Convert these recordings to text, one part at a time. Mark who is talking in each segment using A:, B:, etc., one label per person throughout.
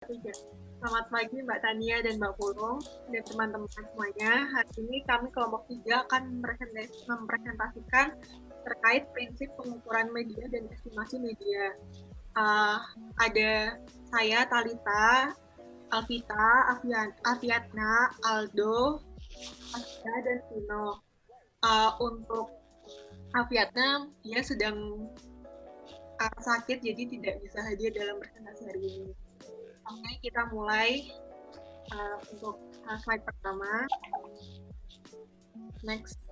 A: Tiga. Selamat pagi Mbak Tania dan Mbak Pulung dan teman-teman semuanya. Hari ini kami kelompok 3 akan mempresentasikan terkait prinsip pengukuran media dan estimasi media. Ada saya, Talita, Alvita, Aviatna, Aldo, Asia, dan Vino. Untuk Aviatna, dia sedang sakit, jadi tidak bisa hadir dalam presentasi hari ini. Oke, kita mulai untuk slide pertama. Next.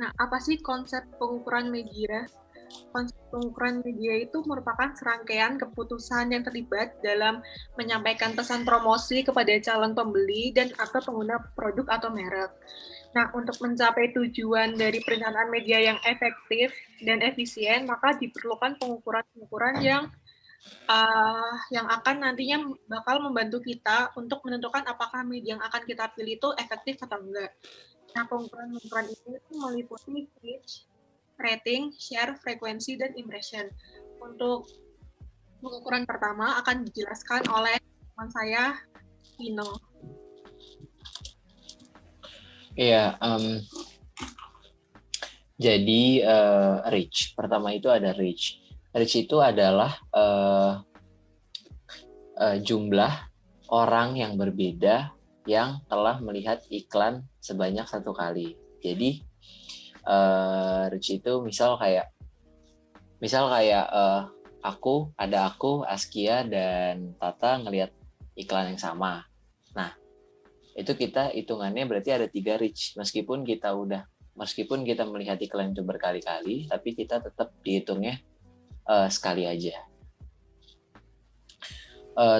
A: Nah, apa sih konsep pengukuran media? Konsep pengukuran media itu merupakan serangkaian keputusan yang terlibat dalam menyampaikan pesan promosi kepada calon pembeli dan atau pengguna produk atau merek. Nah, untuk mencapai tujuan dari perencanaan media yang efektif dan efisien, maka diperlukan pengukuran-pengukuran yang akan nantinya bakal membantu kita untuk menentukan apakah media yang akan kita pilih itu efektif atau enggak. Nah, pengukuran-pengukuran ini meliputi reach, rating, share, frekuensi, dan impression. Untuk pengukuran pertama akan dijelaskan oleh teman saya, Vino.
B: Iya, jadi reach. Pertama itu ada reach. Reach itu adalah jumlah orang yang berbeda yang telah melihat iklan sebanyak 1 kali. Jadi reach itu misal kayak aku, Askia dan Tata ngelihat iklan yang sama. Nah, itu kita hitungannya berarti ada 3 reach. Meskipun kita melihat iklan itu berkali-kali, tapi kita tetap dihitungnya sekali aja.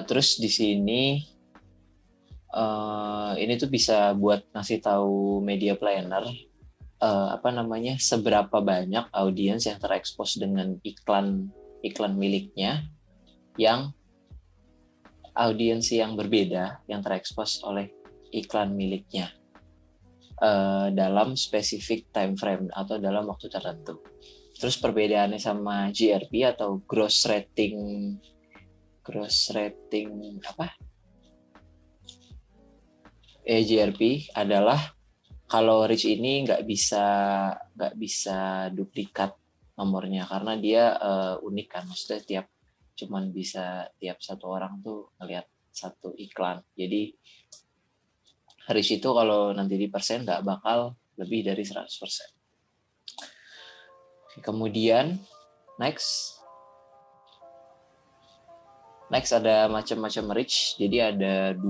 B: Terus di sini ini tuh bisa buat ngasih tahu media planner seberapa banyak audiens yang terekspos dengan iklan miliknya, yang audiens yang berbeda yang terekspos oleh iklan miliknya dalam spesifik time frame atau dalam waktu tertentu. Terus perbedaannya sama GRP atau gross rating apa? GRP adalah kalau reach ini nggak bisa duplikat nomornya karena dia unik kan, maksudnya tiap satu orang tuh ngelihat satu iklan. Jadi reach itu kalau nanti di persen nggak bakal lebih dari 100%. Kemudian next ada macam-macam reach. Jadi ada 2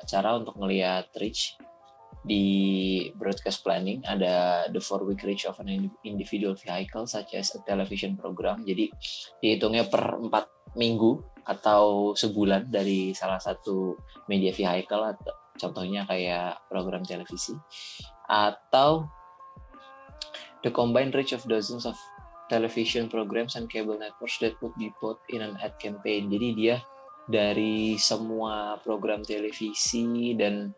B: cara untuk ngelihat reach di broadcast planning. Ada the 4-week reach of an individual vehicle such as a television program. Jadi dihitungnya per 4 minggu atau sebulan dari salah satu media vehicle, atau contohnya kayak program televisi. Atau the combined reach of dozens of television programs and cable networks that would be put in an ad campaign. Jadi dia dari semua program televisi dan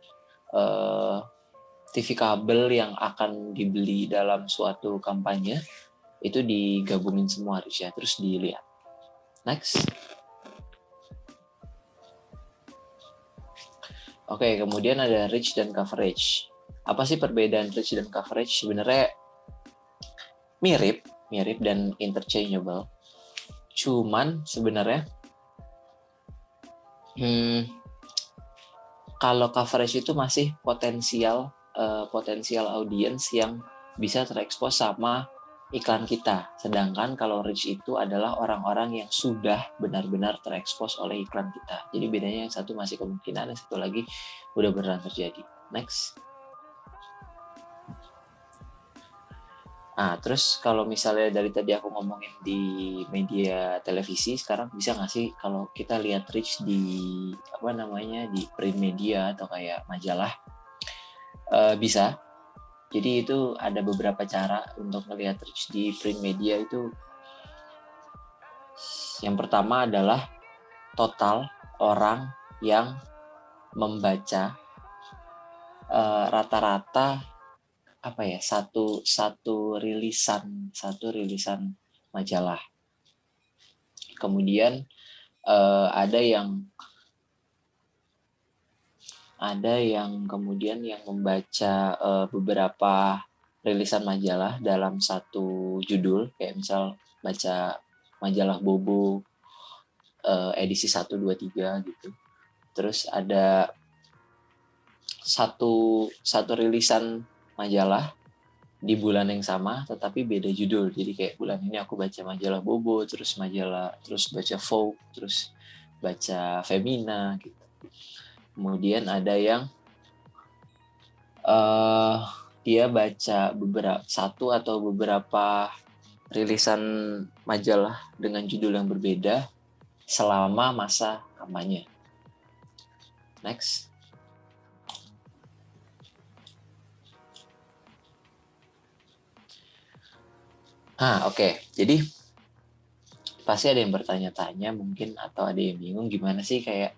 B: TV kabel yang akan dibeli dalam suatu kampanye, itu digabungin semua reach ya, terus dilihat. Next. Oke, kemudian ada reach dan coverage. Apa sih perbedaan reach dan coverage? Sebenarnya mirip dan interchangeable. Cuman sebenarnya kalau coverage itu masih potensial audiens yang bisa terekspos sama iklan kita. Sedangkan kalau reach itu adalah orang-orang yang sudah benar-benar terekspos oleh iklan kita. Jadi bedanya yang satu masih kemungkinan, yang satu lagi udah beneran terjadi. Next. Nah, terus kalau misalnya dari tadi aku ngomongin di media televisi, sekarang bisa nggak sih kalau kita lihat reach di di print media atau kayak majalah? Bisa. Jadi itu ada beberapa cara untuk ngelihat reach di print media itu. Yang pertama adalah total orang yang membaca rata-rata satu rilisan majalah. Kemudian ada yang kemudian yang membaca beberapa rilisan majalah dalam satu judul, kayak misal baca majalah Bobo edisi 1, 2, 3 gitu. Terus ada satu rilisan majalah di bulan yang sama tetapi beda judul. Jadi kayak bulan ini aku baca majalah Bobo, terus baca Vogue, terus baca Femina gitu. Kemudian ada yang dia baca satu atau beberapa rilisan majalah dengan judul yang berbeda selama masa kampanye. Next. Oke. Jadi pasti ada yang bertanya-tanya mungkin, atau ada yang bingung gimana sih kayak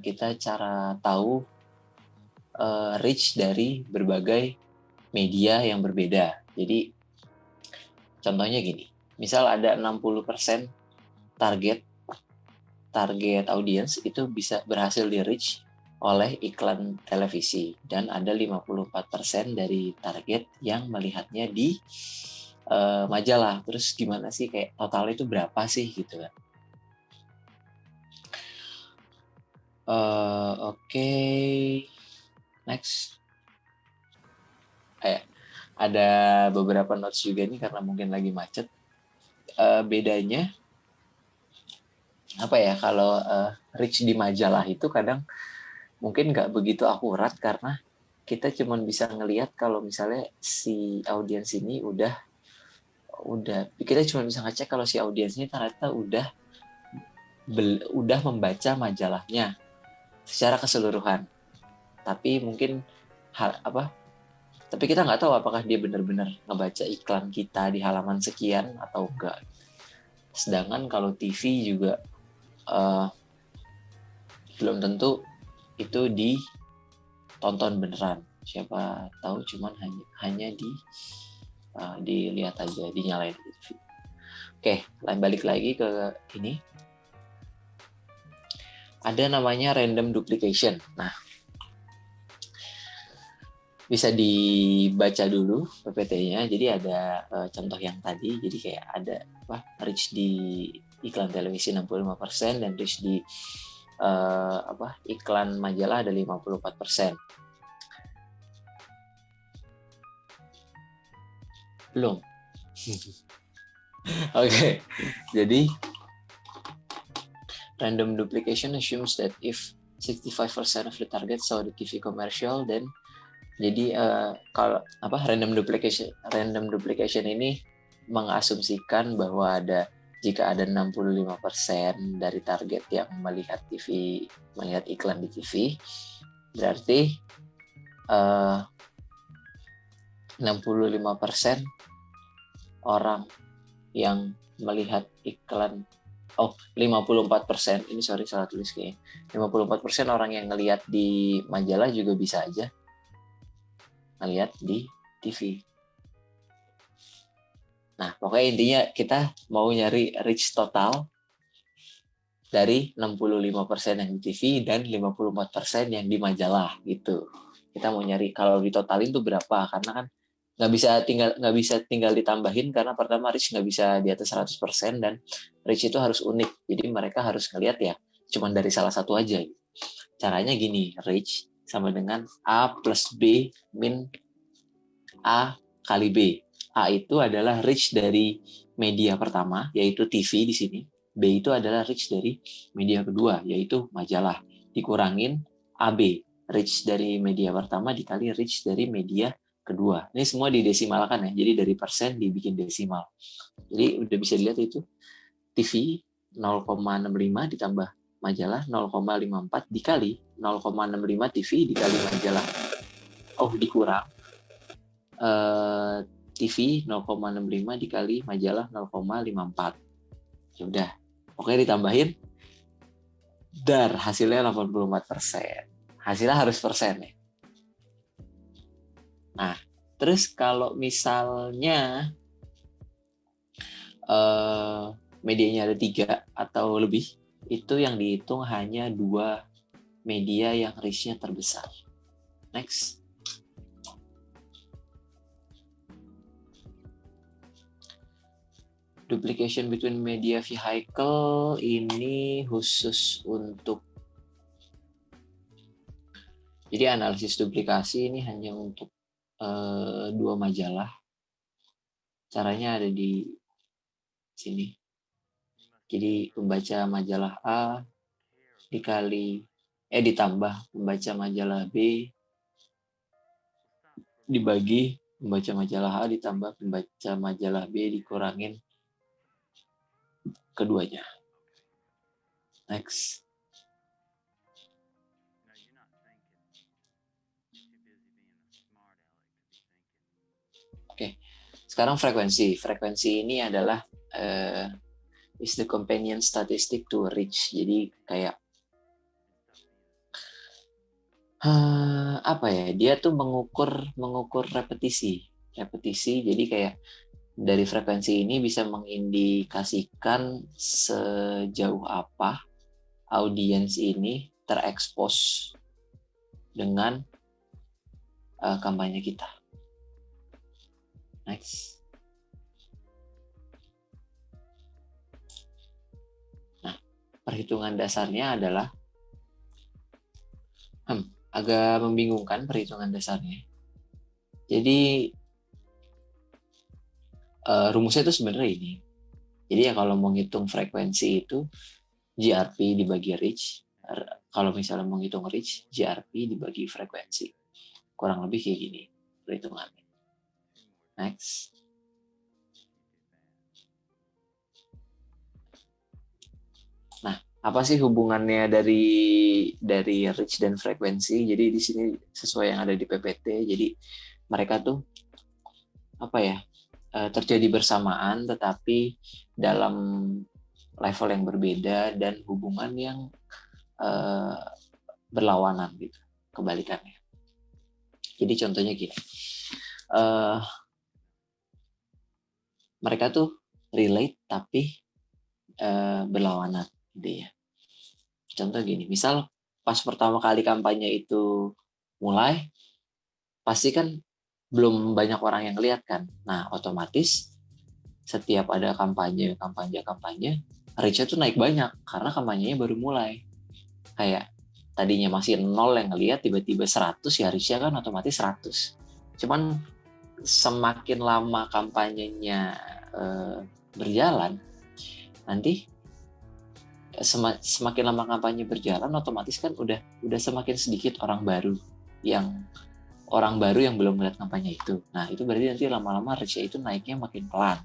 B: kita cara tahu reach dari berbagai media yang berbeda. Jadi contohnya gini, misal ada 60% target audiens itu bisa berhasil di reach oleh iklan televisi, dan ada 54% dari target yang melihatnya di majalah. Terus gimana sih kayak totalnya itu berapa sih gitu kan. Oke. Next. Ada beberapa notes juga nih karena mungkin lagi macet. Bedanya apa ya, kalau reach di majalah itu kadang mungkin nggak begitu akurat karena kita cuma bisa ngelihat kalau misalnya si audiens ini udah kita cuma bisa ngecek kalau si audiens ini ternyata udah membaca majalahnya secara keseluruhan. Tapi mungkin tapi kita nggak tahu apakah dia benar-benar ngebaca iklan kita di halaman sekian atau enggak. Sedangkan kalau TV juga belum tentu itu ditonton beneran. Siapa tahu cuman hanya dilihat aja, dinyalain TV. Oke, balik lagi ke ini. Ada namanya random duplication. Nah, bisa dibaca dulu PPT-nya. Jadi ada contoh yang tadi. Jadi kayak ada reach di iklan televisi 65% dan reach di iklan majalah ada 54%. Belum. Oke. Jadi random duplication assumes that if 65% of the target saw the TV commercial, then jadi kalau random duplication ini mengasumsikan bahwa jika ada 65% dari target yang melihat iklan di TV, berarti 65% orang yang melihat iklan 54%, ini salah tulis kayaknya. 54% orang yang ngelihat di majalah juga bisa aja ngelihat di TV. Nah, pokoknya intinya kita mau nyari reach total dari 65% yang di TV dan 54% yang di majalah gitu. Kita mau nyari kalau ditotalin tuh berapa, karena kan nggak bisa tinggal ditambahin karena pertama reach nggak bisa di atas 100% dan reach itu harus unik. Jadi mereka harus ngelihat ya cuman dari salah satu aja. Caranya gini, reach sama dengan A plus B min A kali B. A itu adalah reach dari media pertama, yaitu TV di sini. B itu adalah reach dari media kedua, yaitu majalah. Dikurangin AB, reach dari media pertama dikali reach dari media kedua. Ini semua didesimalkan ya, jadi dari persen dibikin desimal. Jadi udah bisa dilihat itu TV 0,65 ditambah majalah 0,54 dikali 0,65 TV dikali majalah. Dikurang TV 0,65 dikali majalah 0,54. Ya udah, oke ditambahin. Dar hasilnya 84%. Hasilnya harus persen ya. Nah, terus kalau misalnya medianya ada 3 atau lebih, itu yang dihitung hanya 2 media yang reach-nya terbesar. Next. Duplication between media vehicle ini khusus untuk, jadi analisis duplikasi ini hanya untuk 2 majalah. Caranya ada di sini. Jadi pembaca majalah A ditambah pembaca majalah B dibagi pembaca majalah A ditambah pembaca majalah B dikurangin keduanya. Next. Oke. Sekarang frekuensi. Frekuensi ini adalah is the companion statistic to reach. Jadi kayak apa ya? Dia tuh mengukur repetisi. Jadi kayak dari frekuensi ini bisa mengindikasikan sejauh apa audiens ini terekspos dengan kampanye kita. Next. Nah, perhitungan dasarnya adalah agak membingungkan perhitungan dasarnya. Jadi rumusnya itu sebenarnya ini. Jadi ya kalau mau ngitung frekuensi itu GRP dibagi reach. Kalau misalnya mau ngitung reach, GRP dibagi frekuensi. Kurang lebih kayak gini perhitungannya. Next. Nah, apa sih hubungannya dari reach dan frekuensi? Jadi di sini sesuai yang ada di PPT. Jadi mereka tuh apa ya? Terjadi bersamaan tetapi dalam level yang berbeda dan hubungan yang berlawanan gitu, kebalikannya. Jadi contohnya gini, mereka tuh relate tapi berlawanan gitu ya. Contoh gini, misal pas pertama kali kampanye itu mulai, pasti kan belum banyak orang yang lihat kan. Nah, otomatis setiap ada kampanye, reach-nya tuh naik banyak karena kampanyenya baru mulai. Kayak tadinya masih 0 yang ngelihat, tiba-tiba 100, ya reach-nya kan otomatis 100. Cuman semakin lama kampanyenya berjalan, nanti semakin lama kampanye berjalan, otomatis kan udah semakin sedikit orang baru yang belum melihat kampanye itu. Nah, itu berarti nanti lama-lama reach-nya itu naiknya makin pelan.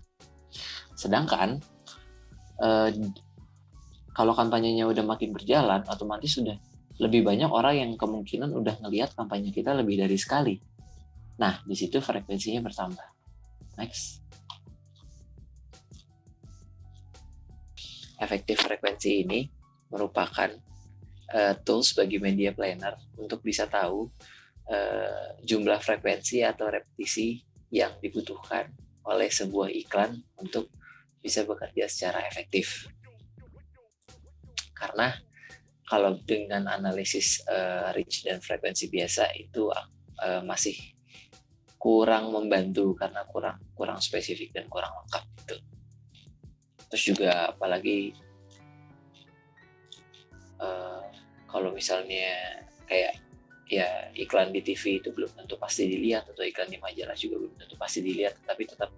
B: Sedangkan kalau kampanyenya udah makin berjalan, otomatis sudah lebih banyak orang yang kemungkinan udah ngelihat kampanye kita lebih dari sekali. Nah, di situ frekuensinya bertambah. Next. Efektif frekuensi ini merupakan tools bagi media planner untuk bisa tahu jumlah frekuensi atau repetisi yang dibutuhkan oleh sebuah iklan untuk bisa bekerja secara efektif. Karena kalau dengan analisis reach dan frekuensi biasa itu masih kurang membantu karena kurang spesifik dan kurang lengkap gitu. Terus juga apalagi kalau misalnya kayak ya iklan di TV itu belum tentu pasti dilihat, atau iklan di majalah juga belum tentu pasti dilihat, tapi tetap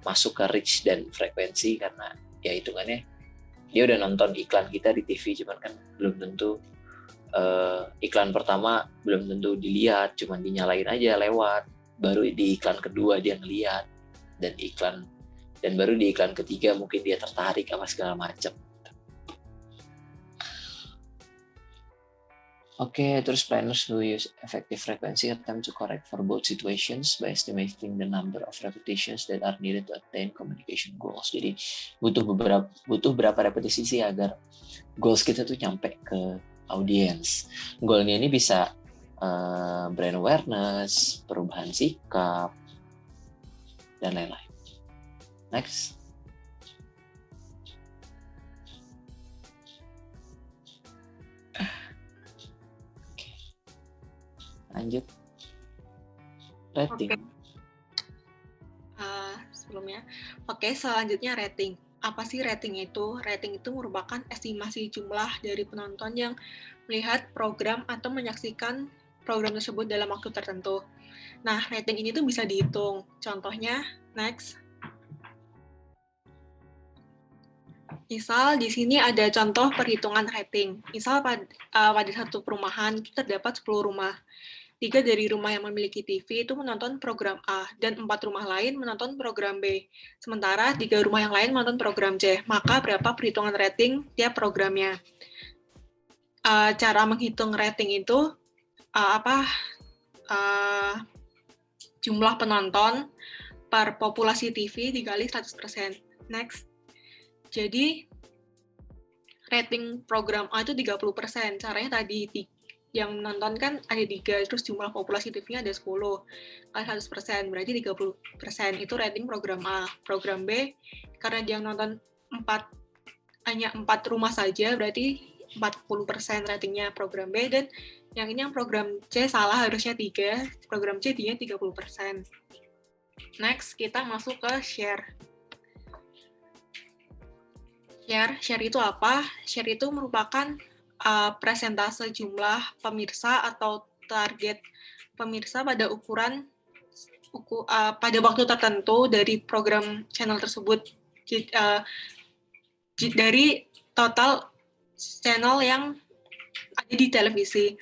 B: masuk ke reach dan frekuensi karena ya hitungannya dia udah nonton iklan kita di TV, cuman kan belum tentu iklan pertama belum tentu dilihat, cuman dinyalain aja lewat, baru di iklan kedua dia ngelihat, dan baru di iklan ketiga mungkin dia tertarik sama segala macam. Oke, terus planners who use effective frequency attempt to correct for both situations by estimating the number of repetitions that are needed to attain communication goals. Jadi butuh berapa repetisi sih agar goals kita tuh nyampe ke audience. Goalnya ini bisa brand awareness, perubahan sikap, dan lain-lain. Next. lanjut. Rating.
A: Sebelumnya. Oke, selanjutnya rating. Apa sih rating itu? Rating itu merupakan estimasi jumlah dari penonton yang melihat program atau menyaksikan program tersebut dalam waktu tertentu. Nah, rating ini tuh bisa dihitung. Contohnya, next. Misal di sini ada contoh perhitungan rating. Misal pada satu perumahan itu terdapat 10 rumah. 3 dari rumah yang memiliki TV itu menonton program A, dan 4 rumah lain menonton program B. Sementara 3 rumah yang lain menonton program C. Maka berapa perhitungan rating tiap programnya? Cara menghitung rating itu jumlah penonton per populasi TV dikali 100%. Next. Jadi rating program A itu 30%. Caranya tadi yang menonton kan ada 3, terus jumlah populasi TV-nya ada 10, kali 100%, berarti 30%. Itu rating program A. Program B, karena dia nonton hanya 4 rumah saja, berarti 40% ratingnya program B, dan yang ini yang program C salah, harusnya 3, program C dia 30%. Next, kita masuk ke share. Share itu apa? Share itu merupakan presentase jumlah pemirsa atau target pemirsa pada pada waktu tertentu dari program channel tersebut, dari total channel yang ada di televisi.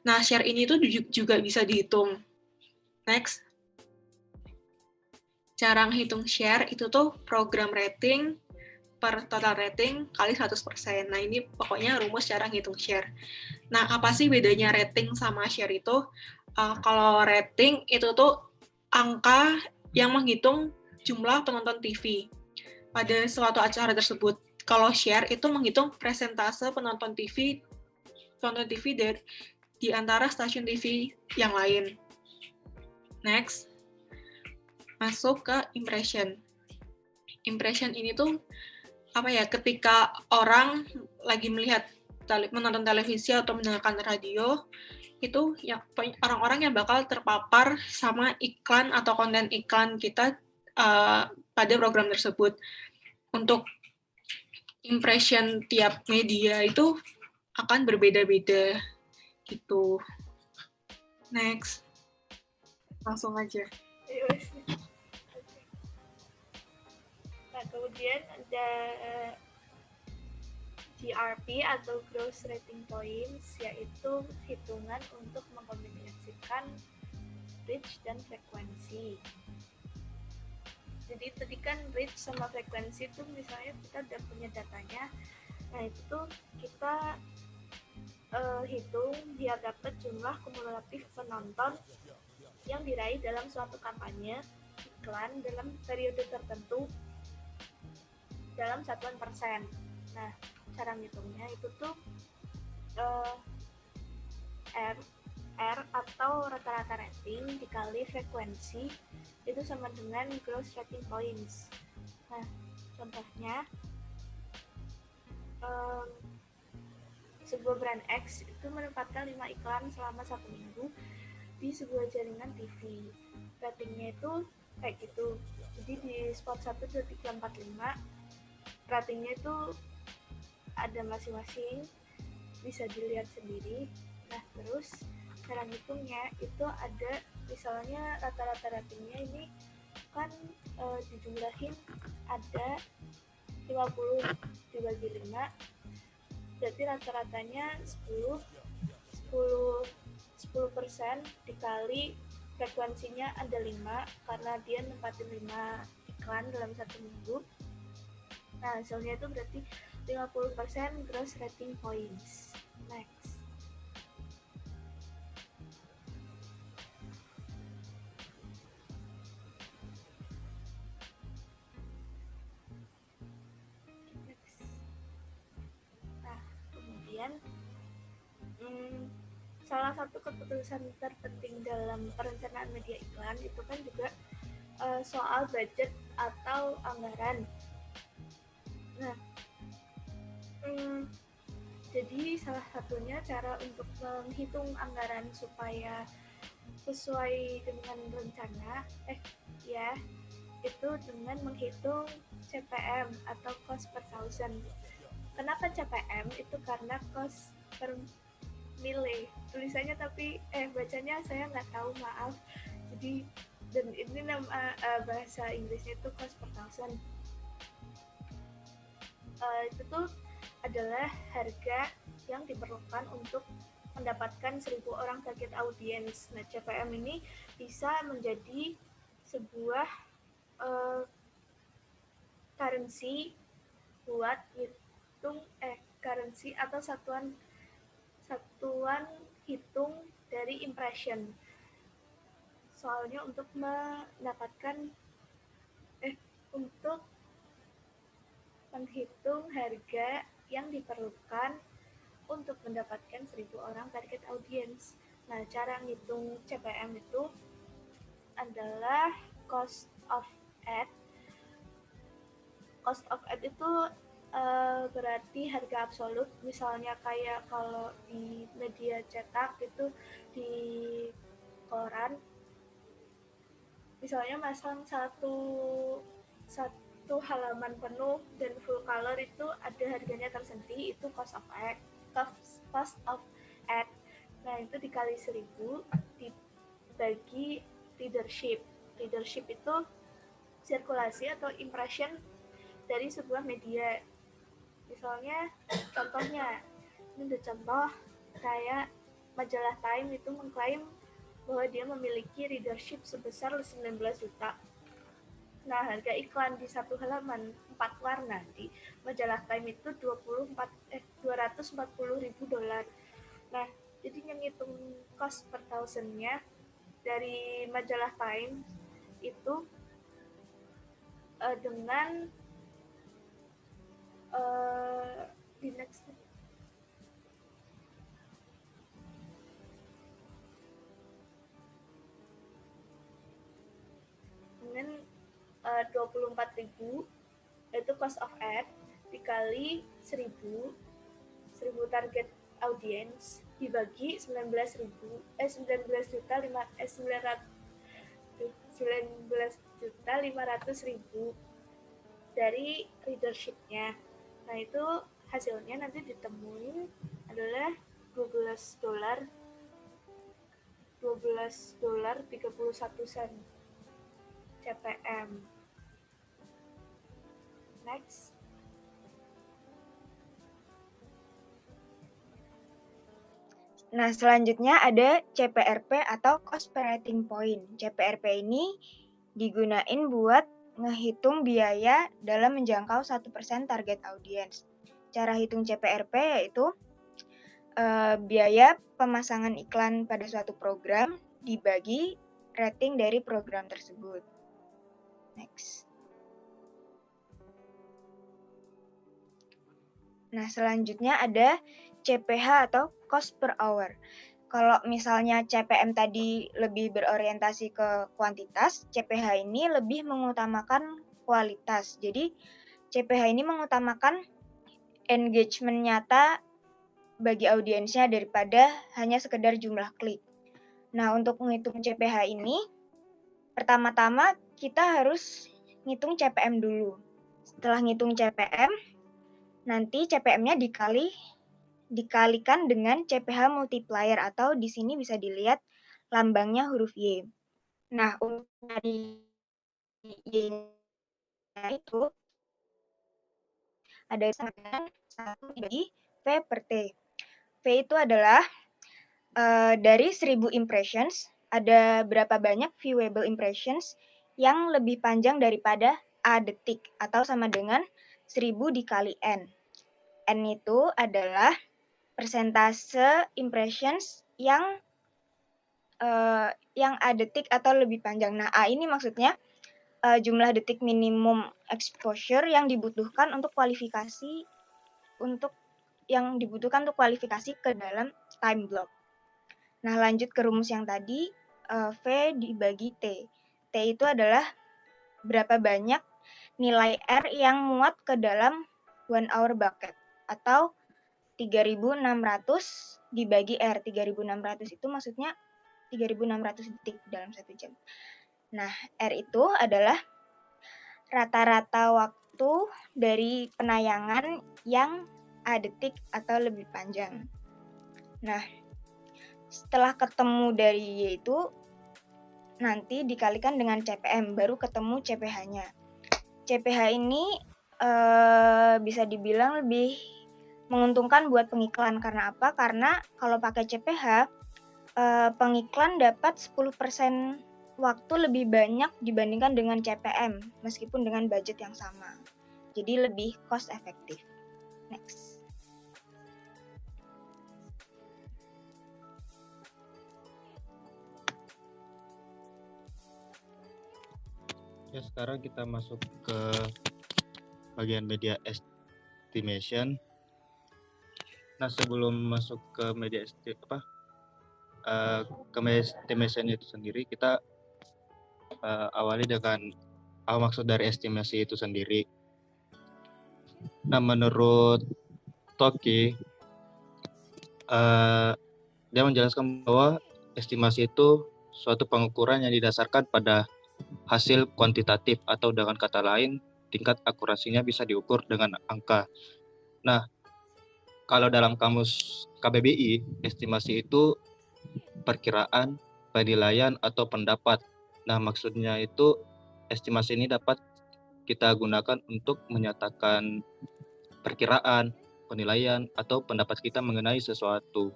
A: Nah, share ini tuh juga bisa dihitung. Next. Cara menghitung share itu tuh program rating per total rating kali 100%. Nah, ini pokoknya rumus cara ngitung share. Nah, apa sih bedanya rating sama share itu? Kalau rating itu tuh angka yang menghitung jumlah penonton TV pada suatu acara tersebut. Kalau share itu menghitung presentase penonton TV dari di antara stasiun TV yang lain. Next. Masuk ke impression. Impression ini tuh ketika orang lagi menonton televisi atau mendengarkan radio, itu orang-orang yang bakal terpapar sama iklan atau konten iklan kita pada program tersebut. Untuk impression tiap media itu akan berbeda-beda gitu. Next. Langsung aja.
C: Nah, kemudian ada GRP atau Gross Rating Points, yaitu hitungan untuk mengkombinasikan reach dan frekuensi. Jadi tadi kan reach sama frekuensi itu misalnya kita udah punya datanya, nah itu tuh kita hitung biar dapat jumlah kumulatif penonton yang diraih dalam suatu kampanye iklan dalam periode tertentu dalam satuan persen. Nah, cara ngitungnya itu tuh R atau rata-rata rating dikali frekuensi itu sama dengan gross rating points. Nah, contohnya sebuah brand X itu menempatkan 5 iklan selama 1 minggu di sebuah jaringan TV. Ratingnya itu kayak gitu. Jadi di spot 1, 2, 3, 4, 5 ratingnya itu ada masing-masing, bisa dilihat sendiri. Nah, terus cara ngitungnya itu ada misalnya rata-rata ratingnya ini kan dijumlahin ada 50 dibagi 5, berarti rata-ratanya 10% dikali frekuensinya ada 5 karena dia nempatin 5 iklan dalam 1 minggu. Nah, hasilnya itu berarti 50% gross rating points. Next. Nah, kemudian salah satu keputusan terpenting dalam perencanaan media iklan itu kan juga soal budget atau anggaran. Nah, jadi salah satunya cara untuk menghitung anggaran supaya sesuai dengan rencana, ya, itu dengan menghitung CPM atau cost per thousand. Kenapa CPM? Itu karena cost per mile tulisannya, tapi bacanya saya nggak tahu, maaf. Jadi, dan ini nama bahasa Inggrisnya itu cost per thousand. Itu tuh adalah harga yang diperlukan untuk mendapatkan 1.000 orang target audience. Nah, CPM ini bisa menjadi sebuah currency buat hitung currency atau satuan hitung dari impression. Soalnya untuk mendapatkan untuk menghitung harga yang diperlukan untuk mendapatkan 1.000 orang target audience. Nah, cara ngitung CPM itu adalah cost of ad. Cost of ad itu berarti harga absolut. Misalnya kayak kalau di media cetak itu, di koran, misalnya masang satu halaman penuh dan full color itu ada harganya tersendiri, itu cost of ad. Nah, itu dikali 1.000 dibagi readership. Readership itu sirkulasi atau impression dari sebuah media. Misalnya, contohnya, ini ada contoh kayak majalah Time itu mengklaim bahwa dia memiliki readership sebesar 19 juta. Nah, harga iklan di satu halaman 4 warna di majalah Time itu $240.000. Nah, jadi yang ngitung cost per thousand-nya dari majalah Time itu dengan di next dengan 24.000 itu cost of ad dikali 1.000 target audience dibagi 19 juta 500.000 dari readership-nya. Nah, itu hasilnya nanti ditemuin adalah $12 31 sen CPM. Next.
D: Nah, selanjutnya ada CPRP atau Cost Per Rating Point. CPRP ini digunain buat ngehitung biaya dalam menjangkau 1% target audience. Cara hitung CPRP yaitu biaya pemasangan iklan pada suatu program dibagi rating dari program tersebut. Next. Nah, selanjutnya ada CPH atau cost per hour. Kalau misalnya CPM tadi lebih berorientasi ke kuantitas, CPH ini lebih mengutamakan kualitas. Jadi, CPH ini mengutamakan engagement nyata bagi audiensnya daripada hanya sekedar jumlah klik. Nah, untuk menghitung CPH ini, pertama-tama kita harus ngitung CPM dulu. Setelah ngitung CPM, nanti CPM-nya dikalikan dengan CPH multiplier atau di sini bisa dilihat lambangnya huruf Y. Nah, untuk dari Y-nya itu ada sama dengan 1 dibagi V per T. V itu adalah dari 1.000 impressions, ada berapa banyak viewable impressions yang lebih panjang daripada A detik atau sama dengan 1.000 dikali N. N itu adalah persentase impressions yang A detik atau lebih panjang. Nah, A ini maksudnya jumlah detik minimum exposure yang dibutuhkan untuk kualifikasi ke dalam time block. Nah, lanjut ke rumus yang tadi, V dibagi T. T itu adalah berapa banyak nilai R yang muat ke dalam 1 hour bucket atau 3.600 dibagi R. 3.600 itu maksudnya 3.600 detik dalam 1 jam. Nah, R itu adalah rata-rata waktu dari penayangan yang A detik atau lebih panjang. Nah, setelah ketemu dari Y itu nanti dikalikan dengan CPM, baru ketemu CPH-nya. CPH ini bisa dibilang lebih menguntungkan buat pengiklan. Karena apa? Karena kalau pakai CPH, pengiklan dapat 10% waktu lebih banyak dibandingkan dengan CPM, meskipun dengan budget yang sama. Jadi lebih cost efektif. Next.
E: Ya, sekarang kita masuk ke bagian media estimation. Nah, sebelum masuk ke media estimation itu sendiri, kita awali dengan maksud dari estimasi itu sendiri. Nah, menurut Toki, dia menjelaskan bahwa estimasi itu suatu pengukuran yang didasarkan pada hasil kuantitatif, atau dengan kata lain, tingkat akurasinya bisa diukur dengan angka. Nah, kalau dalam kamus KBBI, estimasi itu perkiraan, penilaian, atau pendapat. Nah, maksudnya itu estimasi ini dapat kita gunakan untuk menyatakan perkiraan, penilaian, atau pendapat kita mengenai sesuatu.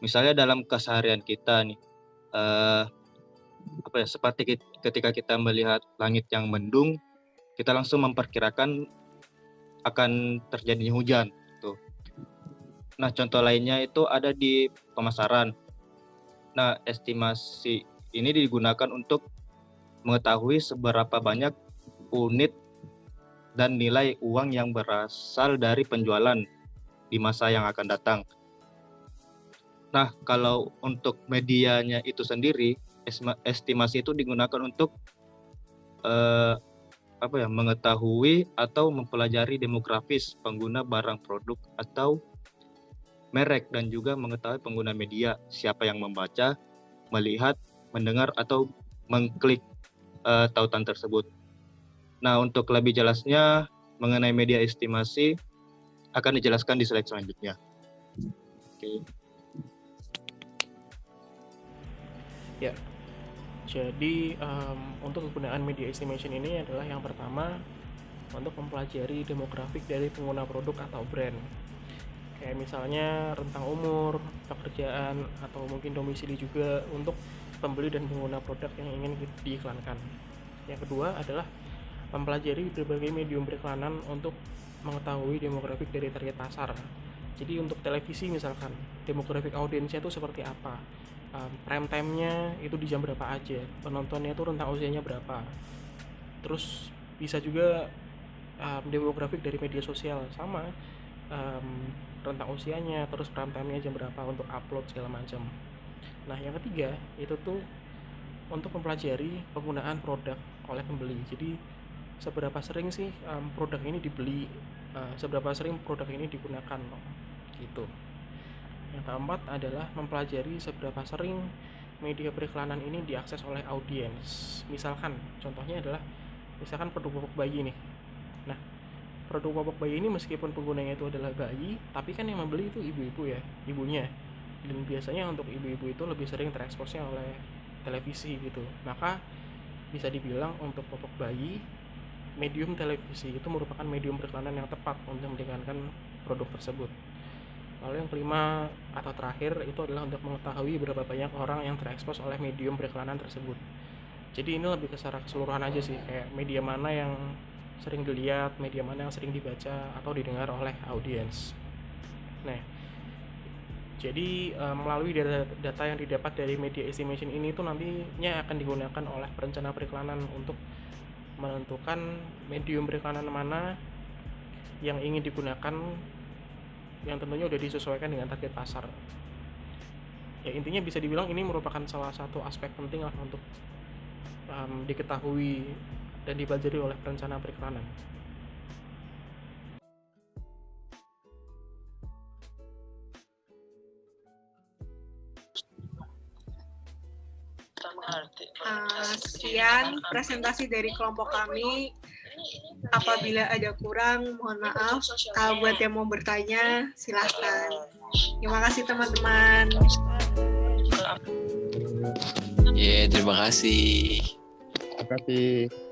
E: Misalnya dalam keseharian kita nih, seperti ketika kita melihat langit yang mendung, kita langsung memperkirakan akan terjadinya hujan. Tuh. Nah, contoh lainnya itu ada di pemasaran. Nah, estimasi ini digunakan untuk mengetahui seberapa banyak unit dan nilai uang yang berasal dari penjualan di masa yang akan datang. Nah, kalau untuk medianya itu sendiri, estimasi itu digunakan untuk mengetahui atau mempelajari demografis pengguna barang produk atau merek, dan juga mengetahui pengguna media, siapa yang membaca, melihat, mendengar, atau mengklik tautan tersebut. Nah, untuk lebih jelasnya mengenai media estimasi akan dijelaskan di slide selanjutnya. Oke.
F: Ya, jadi untuk kegunaan media estimation ini adalah yang pertama untuk mempelajari demografik dari pengguna produk atau brand. Kayak misalnya rentang umur, pekerjaan, atau mungkin domisili juga untuk pembeli dan pengguna produk yang ingin diiklankan. Yang kedua adalah mempelajari berbagai medium periklanan untuk mengetahui demografik dari target pasar. Jadi untuk televisi misalkan, demografik audiensnya itu seperti apa, prime time-nya itu di jam berapa aja, penontonnya itu rentang usianya berapa. Terus bisa juga demografik dari media sosial, sama rentang usianya, terus prime time-nya jam berapa untuk upload segala macam. Nah, yang ketiga itu tuh untuk mempelajari penggunaan produk oleh pembeli. Jadi seberapa sering sih produk ini dibeli, seberapa sering produk ini digunakan gitu. Yang keempat adalah mempelajari seberapa sering media periklanan ini diakses oleh audiens. Misalkan contohnya adalah produk popok bayi nih. Nah, produk popok bayi ini meskipun penggunanya itu adalah bayi, tapi kan yang membeli itu ibu-ibu ya, ibunya. Dan biasanya untuk ibu-ibu itu lebih sering tereksposnya oleh televisi gitu. Maka bisa dibilang untuk popok bayi, medium televisi itu merupakan medium periklanan yang tepat untuk mengiklankan produk tersebut. Lalu yang kelima atau terakhir itu adalah untuk mengetahui berapa banyak orang yang terekspos oleh medium periklanan tersebut. Jadi ini lebih ke secara keseluruhan aja sih, kayak media mana yang sering dilihat, media mana yang sering dibaca atau didengar oleh audiens. Nah, jadi melalui data yang didapat dari media estimation ini tuh nantinya akan digunakan oleh perencana periklanan untuk menentukan medium periklanan mana yang ingin digunakan, yang tentunya udah disesuaikan dengan target pasar. Ya, intinya bisa dibilang ini merupakan salah satu aspek penting lah untuk diketahui dan dipelajari oleh perencana periklanan.
A: Sekian presentasi dari kelompok kami. Apabila ada kurang, mohon maaf. Kalau buat yang mau bertanya, silahkan. Terima kasih teman-teman.
B: Terima kasih.
E: Terima kasih.